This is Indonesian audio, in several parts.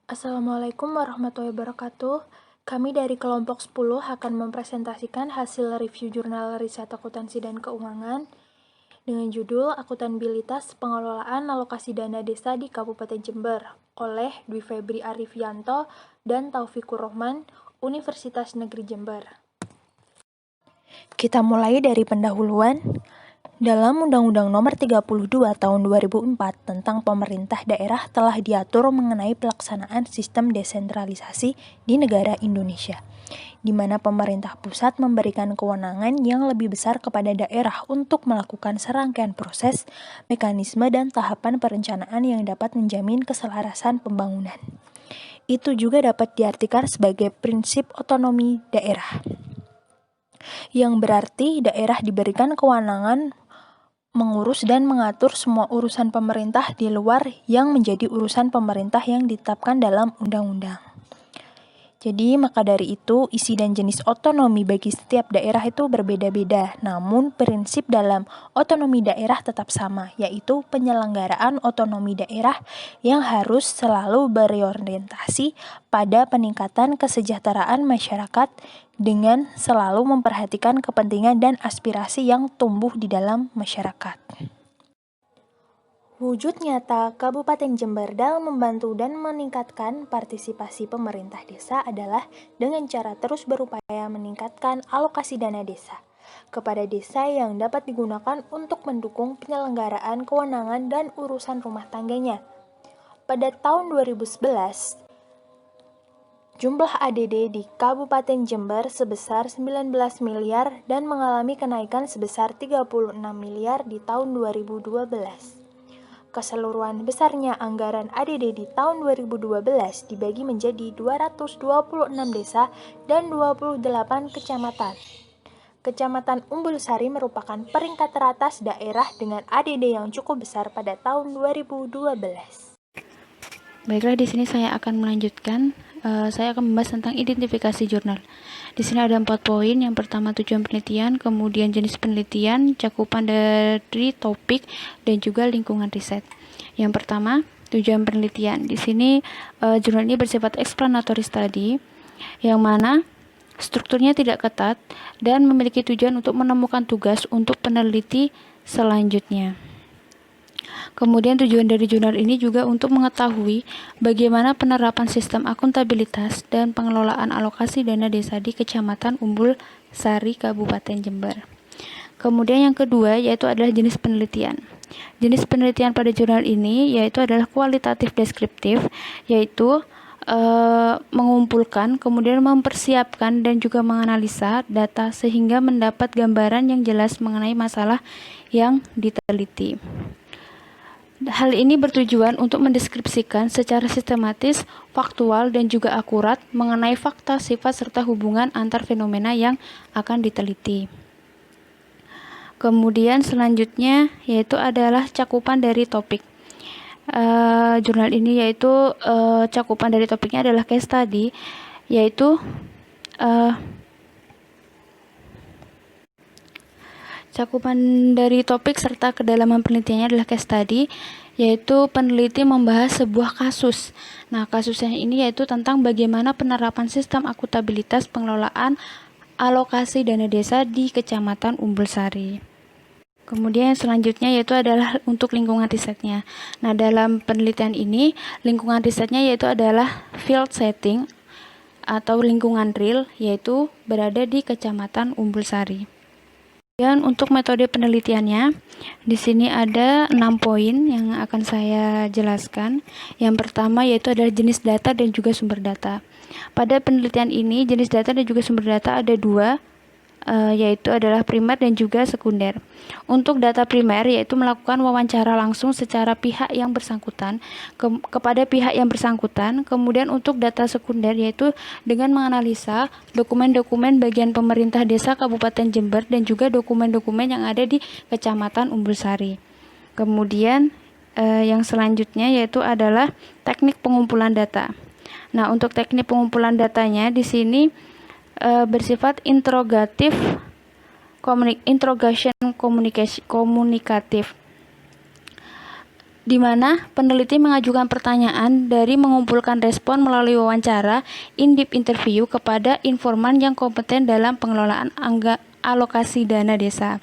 Assalamualaikum warahmatullahi wabarakatuh. Kami dari kelompok 10 akan mempresentasikan hasil review jurnal riset akuntansi dan keuangan dengan judul Akuntabilitas Pengelolaan Alokasi Dana Desa di Kabupaten Jember oleh Dwi Febri Arifianto dan Taufikur Rohman, Universitas Negeri Jember. Kita mulai dari pendahuluan. Dalam Undang-Undang Nomor 32 Tahun 2004 tentang pemerintah daerah telah diatur mengenai pelaksanaan sistem desentralisasi di negara Indonesia, di mana pemerintah pusat memberikan kewenangan yang lebih besar kepada daerah untuk melakukan serangkaian proses, mekanisme, dan tahapan perencanaan yang dapat menjamin keselarasan pembangunan. Itu juga dapat diartikan sebagai prinsip otonomi daerah, yang berarti daerah diberikan kewenangan mengurus dan mengatur semua urusan pemerintah di luar yang menjadi urusan pemerintah yang ditetapkan dalam undang-undang. Jadi, maka dari itu, isi dan jenis otonomi bagi setiap daerah itu berbeda-beda, namun prinsip dalam otonomi daerah tetap sama, yaitu penyelenggaraan otonomi daerah yang harus selalu berorientasi pada peningkatan kesejahteraan masyarakat dengan selalu memperhatikan kepentingan dan aspirasi yang tumbuh di dalam masyarakat. Wujud nyata Kabupaten Jember dalam membantu dan meningkatkan partisipasi pemerintah desa adalah dengan cara terus berupaya meningkatkan alokasi dana desa kepada desa yang dapat digunakan untuk mendukung penyelenggaraan kewenangan dan urusan rumah tangganya. Pada tahun 2011, jumlah ADD di Kabupaten Jember sebesar 19 miliar dan mengalami kenaikan sebesar 36 miliar di tahun 2012. Keseluruhan besarnya anggaran ADD di tahun 2012 dibagi menjadi 226 desa dan 28 kecamatan. Kecamatan Umbul Sari merupakan peringkat teratas daerah dengan ADD yang cukup besar pada tahun 2012. Baiklah, di sini saya akan melanjutkan. Saya akan membahas tentang identifikasi jurnal. Di sini ada 4 poin. Yang pertama, tujuan penelitian, kemudian jenis penelitian, cakupan dari topik, dan juga lingkungan riset. Yang pertama, tujuan penelitian. Di sini jurnal ini bersifat explanatory study, yang mana strukturnya tidak ketat dan memiliki tujuan untuk menemukan tugas untuk peneliti selanjutnya. Kemudian tujuan dari jurnal ini juga untuk mengetahui bagaimana penerapan sistem akuntabilitas dan pengelolaan alokasi dana desa di Kecamatan Umbul Sari, Kabupaten Jember. Kemudian yang kedua yaitu adalah jenis penelitian. Jenis penelitian pada jurnal ini yaitu adalah kualitatif deskriptif, yaitu mengumpulkan, kemudian mempersiapkan dan juga menganalisa data sehingga mendapat gambaran yang jelas mengenai masalah yang diteliti. Hal ini bertujuan untuk mendeskripsikan secara sistematis, faktual, dan juga akurat mengenai fakta, sifat, serta hubungan antar fenomena yang akan diteliti. Kemudian selanjutnya yaitu adalah cakupan dari topik. Jurnal ini yaitu cakupan dari topiknya adalah case study, yaitu cakupan dari topik serta kedalaman penelitiannya adalah case study, yaitu peneliti membahas sebuah kasus. Nah, kasusnya ini yaitu tentang bagaimana penerapan sistem akuntabilitas pengelolaan alokasi dana desa di Kecamatan Umbul Sari. Kemudian yang selanjutnya yaitu adalah untuk lingkungan risetnya. Nah, dalam penelitian ini, lingkungan risetnya yaitu adalah field setting atau lingkungan real, yaitu berada di Kecamatan Umbul Sari. Dan untuk metode penelitiannya, di sini ada 6 poin yang akan saya jelaskan. Yang pertama yaitu adalah jenis data dan juga sumber data. Pada penelitian ini, jenis data dan juga sumber data ada 2, yaitu adalah primer dan juga sekunder. Untuk data primer yaitu melakukan wawancara langsung secara pihak yang bersangkutan kepada pihak yang bersangkutan. Kemudian untuk data sekunder yaitu dengan menganalisa dokumen-dokumen bagian pemerintah desa Kabupaten Jember dan juga dokumen-dokumen yang ada di Kecamatan Umbul Sari. Kemudian yang selanjutnya yaitu adalah teknik pengumpulan data. Nah, untuk teknik pengumpulan datanya di sini bersifat interogation komunikatif. di mana peneliti mengajukan pertanyaan dari mengumpulkan respon melalui wawancara in-depth interview kepada informan yang kompeten dalam pengelolaan alokasi dana desa.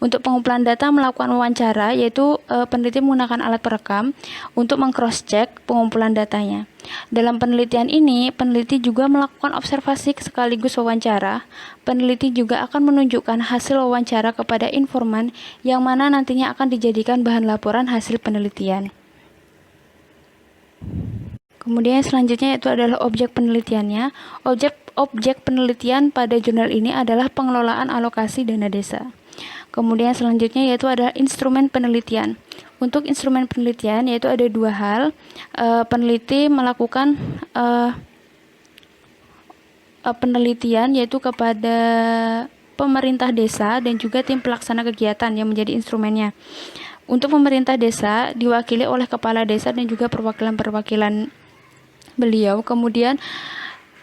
Untuk pengumpulan data melakukan wawancara, yaitu peneliti menggunakan alat perekam untuk meng-cross-check pengumpulan datanya. Dalam penelitian ini, peneliti juga melakukan observasi sekaligus wawancara. Peneliti juga akan menunjukkan hasil wawancara kepada informan yang mana nantinya akan dijadikan bahan laporan hasil penelitian. Kemudian selanjutnya itu adalah objek penelitiannya. Objek penelitian pada jurnal ini adalah pengelolaan alokasi dana desa. Kemudian selanjutnya yaitu adalah instrumen penelitian. Untuk instrumen penelitian yaitu ada dua hal. Peneliti melakukan penelitian yaitu kepada pemerintah desa dan juga tim pelaksana kegiatan yang menjadi instrumennya. Untuk pemerintah desa diwakili oleh kepala desa dan juga perwakilan-perwakilan beliau. Kemudian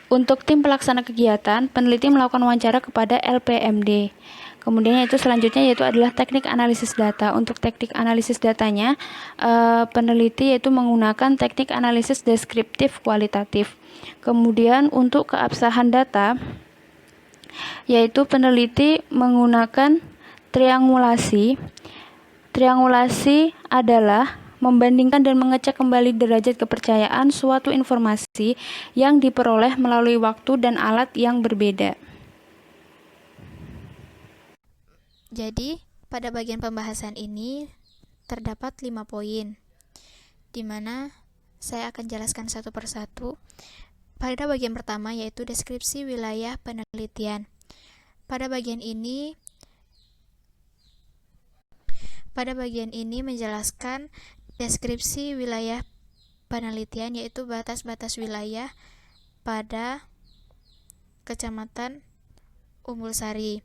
untuk tim pelaksana kegiatan, peneliti melakukan wawancara kepada LPMD. Kemudian selanjutnya yaitu adalah teknik analisis data. Untuk teknik analisis datanya, peneliti yaitu menggunakan teknik analisis deskriptif kualitatif. Kemudian untuk keabsahan data, yaitu peneliti menggunakan triangulasi. Triangulasi adalah membandingkan dan mengecek kembali derajat kepercayaan suatu informasi yang diperoleh melalui waktu dan alat yang berbeda. Jadi, pada bagian pembahasan ini terdapat 5 poin, di mana saya akan jelaskan satu persatu. Pada bagian pertama yaitu deskripsi wilayah penelitian. Pada bagian ini menjelaskan deskripsi wilayah penelitian, yaitu batas-batas wilayah pada Kecamatan Umbul Sari.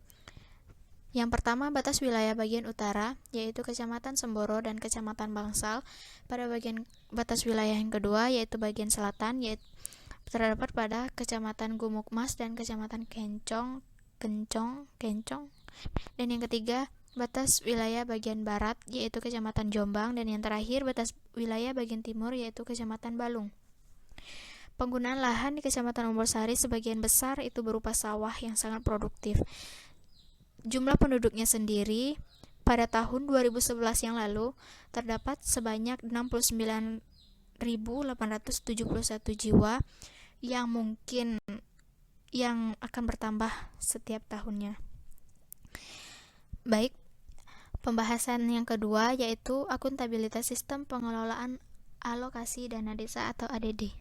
Yang pertama, batas wilayah bagian utara, yaitu Kecamatan Semboro dan Kecamatan Bangsal. Pada bagian batas wilayah yang kedua, yaitu bagian selatan, yaitu terdapat pada Kecamatan Gumukmas dan Kecamatan Kencong. Dan yang ketiga, batas wilayah bagian barat, yaitu Kecamatan Jombang. Dan yang terakhir, batas wilayah bagian timur, yaitu Kecamatan Balung. Penggunaan lahan di Kecamatan Umbul Sari sebagian besar itu berupa sawah yang sangat produktif. Jumlah penduduknya sendiri pada tahun 2011 yang lalu terdapat sebanyak 69.871 jiwa yang akan bertambah setiap tahunnya. Baik, pembahasan yang kedua yaitu akuntabilitas sistem pengelolaan alokasi dana desa atau ADD.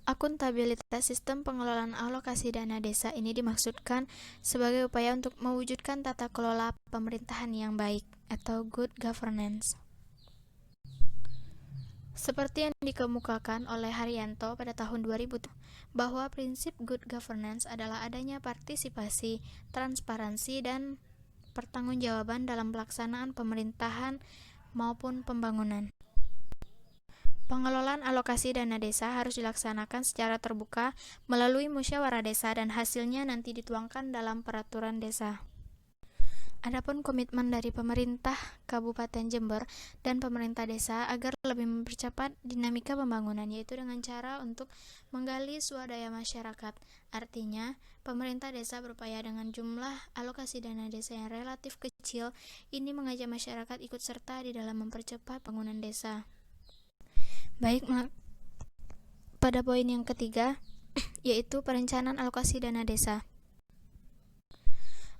Akuntabilitas sistem pengelolaan alokasi dana desa ini dimaksudkan sebagai upaya untuk mewujudkan tata kelola pemerintahan yang baik atau good governance. Seperti yang dikemukakan oleh Haryanto pada tahun 2000, bahwa prinsip good governance adalah adanya partisipasi, transparansi, dan pertanggungjawaban dalam pelaksanaan pemerintahan maupun pembangunan. Pengelolaan alokasi dana desa harus dilaksanakan secara terbuka melalui musyawarah desa dan hasilnya nanti dituangkan dalam peraturan desa. Adapun komitmen dari pemerintah Kabupaten Jember dan pemerintah desa agar lebih mempercepat dinamika pembangunan, yaitu dengan cara untuk menggali swadaya masyarakat. Artinya, pemerintah desa berupaya dengan jumlah alokasi dana desa yang relatif kecil ini mengajak masyarakat ikut serta di dalam mempercepat pembangunan desa. Baik, pada poin yang ketiga yaitu perencanaan alokasi dana desa.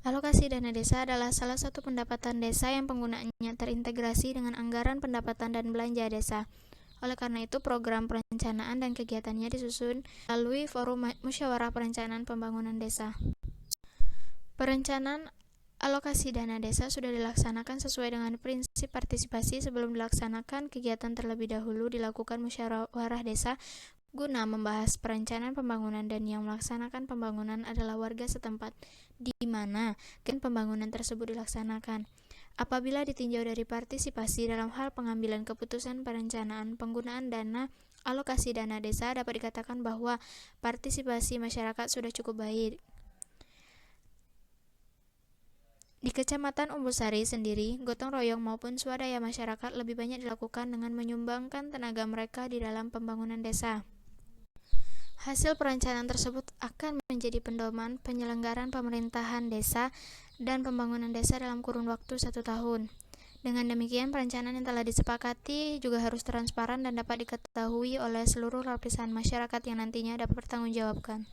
Alokasi dana desa adalah salah satu pendapatan desa yang penggunaannya terintegrasi dengan anggaran pendapatan dan belanja desa. Oleh karena itu, program perencanaan dan kegiatannya disusun melalui forum musyawarah perencanaan pembangunan desa. Perencanaan alokasi dana desa sudah dilaksanakan sesuai dengan prinsip partisipasi. Sebelum dilaksanakan kegiatan terlebih dahulu dilakukan musyawarah desa guna membahas perencanaan pembangunan, dan yang melaksanakan pembangunan adalah warga setempat di mana pembangunan tersebut dilaksanakan. Apabila ditinjau dari partisipasi dalam hal pengambilan keputusan perencanaan penggunaan dana alokasi dana desa, dapat dikatakan bahwa partisipasi masyarakat sudah cukup baik. Di Kecamatan Umbulsari sendiri, gotong royong maupun swadaya masyarakat lebih banyak dilakukan dengan menyumbangkan tenaga mereka di dalam pembangunan desa. Hasil perencanaan tersebut akan menjadi pedoman penyelenggaraan pemerintahan desa dan pembangunan desa dalam kurun waktu 1 tahun. Dengan demikian, perencanaan yang telah disepakati juga harus transparan dan dapat diketahui oleh seluruh lapisan masyarakat yang nantinya dapat bertanggungjawabkan.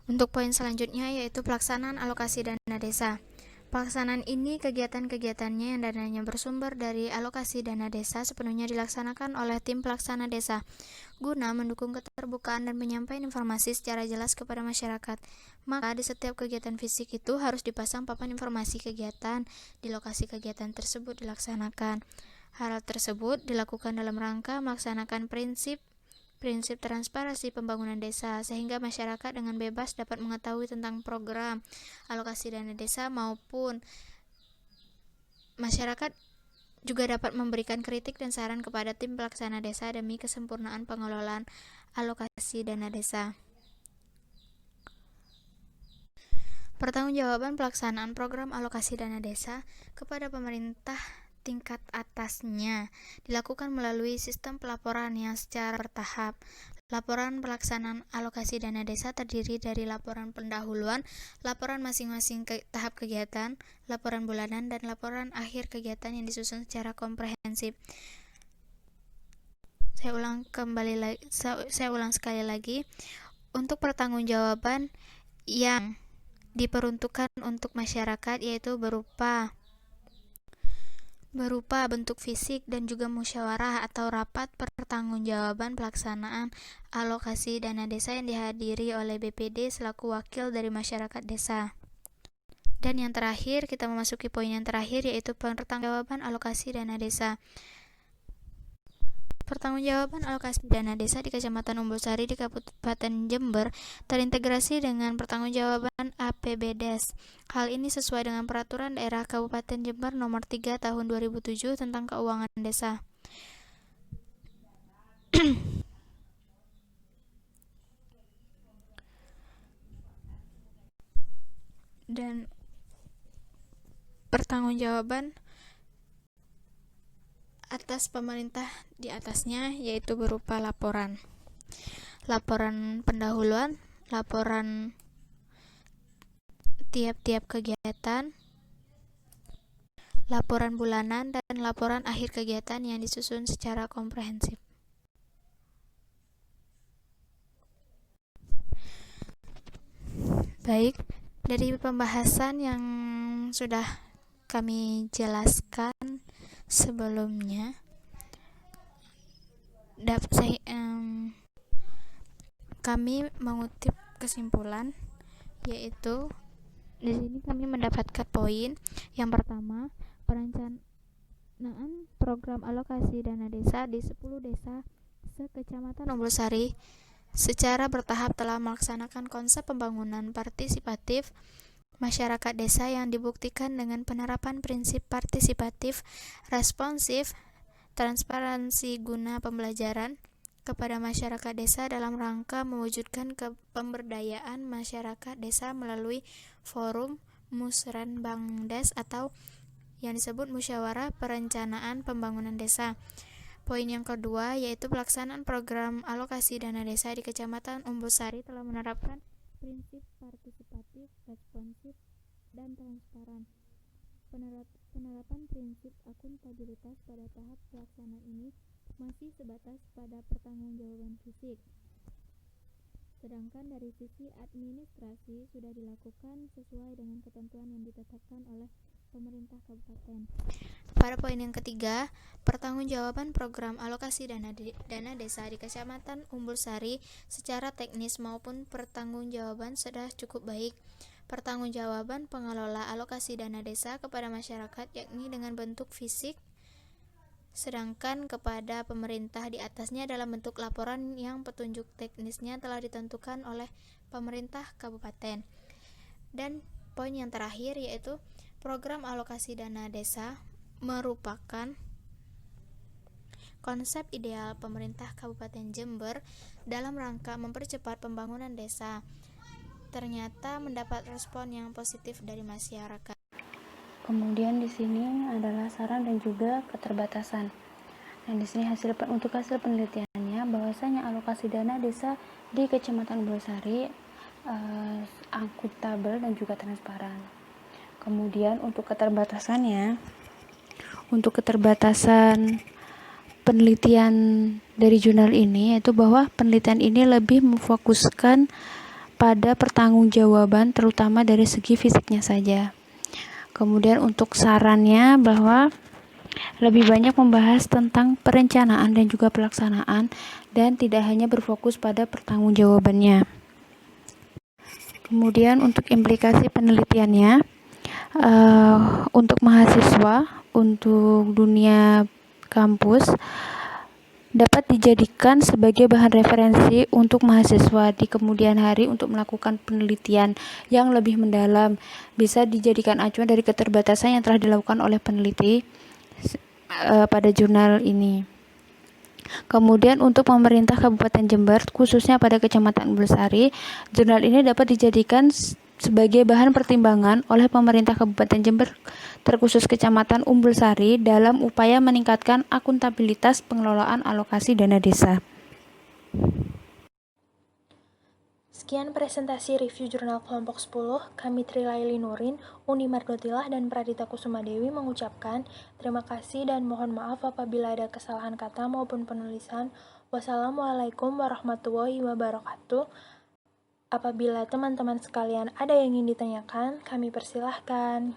Untuk poin selanjutnya yaitu pelaksanaan alokasi dana desa. Pelaksanaan ini kegiatan-kegiatannya yang dananya bersumber dari alokasi dana desa sepenuhnya dilaksanakan oleh tim pelaksana desa guna mendukung keterbukaan dan penyampaian informasi secara jelas kepada masyarakat. Maka di setiap kegiatan fisik itu harus dipasang papan informasi kegiatan di lokasi kegiatan tersebut dilaksanakan. Hal tersebut dilakukan dalam rangka melaksanakan prinsip transparansi pembangunan desa sehingga masyarakat dengan bebas dapat mengetahui tentang program alokasi dana desa maupun masyarakat juga dapat memberikan kritik dan saran kepada tim pelaksana desa demi kesempurnaan pengelolaan alokasi dana desa. Pertanggungjawaban pelaksanaan program alokasi dana desa kepada pemerintah tingkat atasnya dilakukan melalui sistem pelaporan yang secara bertahap. Laporan pelaksanaan alokasi dana desa terdiri dari laporan pendahuluan, laporan masing-masing tahap kegiatan, laporan bulanan, dan laporan akhir kegiatan yang disusun secara komprehensif. Saya ulang sekali lagi. Untuk pertanggungjawaban yang diperuntukkan untuk masyarakat yaitu berupa bentuk fisik dan juga musyawarah atau rapat pertanggungjawaban pelaksanaan alokasi dana desa yang dihadiri oleh BPD selaku wakil dari masyarakat desa. Dan yang terakhir, kita memasuki poin yang terakhir yaitu pertanggungjawaban alokasi dana desa. Pertanggungjawaban alokasi dana desa di Kecamatan Umbulsari di Kabupaten Jember terintegrasi dengan pertanggungjawaban APBDes. Hal ini sesuai dengan Peraturan Daerah Kabupaten Jember Nomor 3 Tahun 2007 tentang Keuangan Desa. Dan pertanggungjawaban atas pemerintah di atasnya yaitu berupa laporan pendahuluan, laporan tiap-tiap kegiatan, laporan bulanan, dan laporan akhir kegiatan yang disusun secara komprehensif. Baik, dari pembahasan yang sudah kami jelaskan sebelumnya, kami mengutip kesimpulan, yaitu di sini kami mendapatkan poin yang pertama, perencanaan program alokasi dana desa di 10 desa se-Kecamatan Umbulsari secara bertahap telah melaksanakan konsep pembangunan partisipatif masyarakat desa yang dibuktikan dengan penerapan prinsip partisipatif, responsif, transparansi guna pembelajaran kepada masyarakat desa dalam rangka mewujudkan pemberdayaan masyarakat desa melalui forum Musrenbangdes atau yang disebut Musyawarah Perencanaan Pembangunan Desa. Poin yang kedua yaitu pelaksanaan program alokasi dana desa di Kecamatan Umbulsari telah menerapkan prinsip partisipatif, responsif, dan transparan. Penerapan prinsip akuntabilitas pada tahap pelaksanaan ini masih sebatas pada pertanggungjawaban fisik. Sedangkan dari sisi administrasi sudah dilakukan sesuai dengan ketentuan yang ditetapkan oleh pemerintah kabupaten. Pada poin yang ketiga, pertanggungjawaban program alokasi dana desa di Kecamatan Umbulsari secara teknis maupun pertanggungjawaban sudah cukup baik. Pertanggungjawaban pengelola alokasi dana desa kepada masyarakat yakni dengan bentuk fisik, sedangkan kepada pemerintah di atasnya dalam bentuk laporan yang petunjuk teknisnya telah ditentukan oleh pemerintah kabupaten. Dan poin yang terakhir yaitu program alokasi dana desa merupakan konsep ideal pemerintah Kabupaten Jember dalam rangka mempercepat pembangunan desa. ternyata mendapat respon yang positif dari masyarakat. Kemudian di sini adalah saran dan juga keterbatasan. Nah, di sini untuk hasil penelitiannya bahwasanya alokasi dana desa di Kecamatan Umbulsari akuntabel dan juga transparan. Kemudian untuk keterbatasan penelitian dari jurnal ini yaitu bahwa penelitian ini lebih memfokuskan pada pertanggungjawaban terutama dari segi fisiknya saja. Kemudian untuk sarannya bahwa lebih banyak membahas tentang perencanaan dan juga pelaksanaan dan tidak hanya berfokus pada pertanggungjawabannya. Kemudian untuk implikasi penelitiannya untuk mahasiswa, untuk dunia kampus dapat dijadikan sebagai bahan referensi untuk mahasiswa di kemudian hari untuk melakukan penelitian yang lebih mendalam. Bisa dijadikan acuan dari keterbatasan yang telah dilakukan oleh peneliti pada jurnal ini. Kemudian untuk pemerintah Kabupaten Jember, khususnya pada Kecamatan Umbulsari, jurnal ini dapat dijadikan sebagai bahan pertimbangan oleh pemerintah Kabupaten Jember terkhusus Kecamatan Umbulsari dalam upaya meningkatkan akuntabilitas pengelolaan alokasi dana desa. Sekian presentasi review jurnal kelompok 10, kami Trilaili Nurin, Uni Mardotilah dan Pradita Kusuma Dewi mengucapkan terima kasih dan mohon maaf apabila ada kesalahan kata maupun penulisan. Wassalamualaikum warahmatullahi wabarakatuh. Apabila teman-teman sekalian ada yang ingin ditanyakan, kami persilahkan.